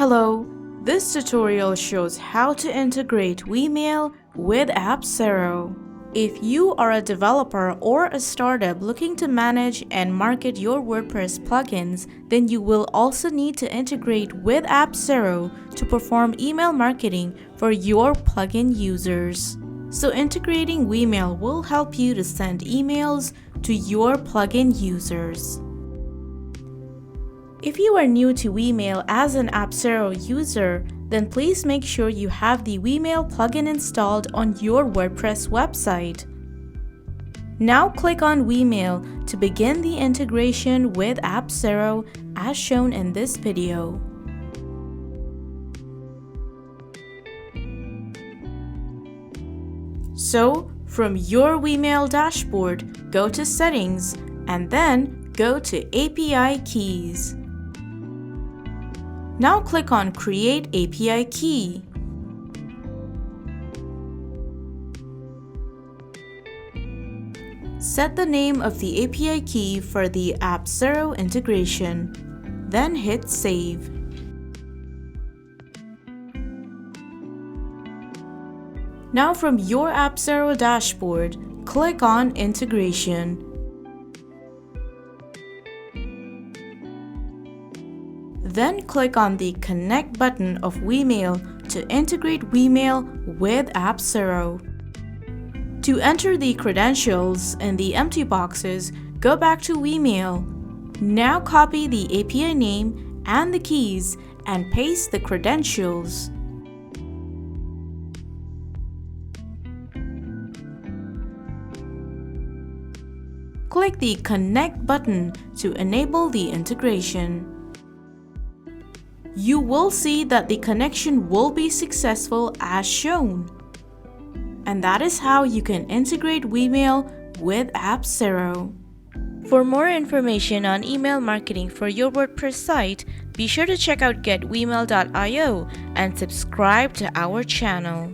Hello, this tutorial shows how to integrate Wemail with Appsero. If you are a developer or a startup looking to manage and market your WordPress plugins, then you will also need to integrate with Appsero to perform email marketing for your plugin users. So integrating Wemail will help you to send emails to your plugin users. If you are new to Wemail as an Appsero user, then please make sure you have the Wemail plugin installed on your WordPress website. Now click on Wemail to begin the integration with Appsero as shown in this video. So, from your Wemail dashboard, go to Settings and then go to API Keys. Now click on Create API Key. Set the name of the API key for the Appsero integration, then hit Save. Now from your Appsero dashboard, click on Integration. Then click on the Connect button of Wemail to integrate Wemail with Appsero. To enter the credentials in the empty boxes, go back to Wemail. Now copy the API name and the keys and paste the credentials. Click the Connect button to enable the integration. You will see that the connection will be successful as shown. And that is how you can integrate Wemail with Appsero. For more information on email marketing for your WordPress site, be sure to check out getwemail.io and subscribe to our channel.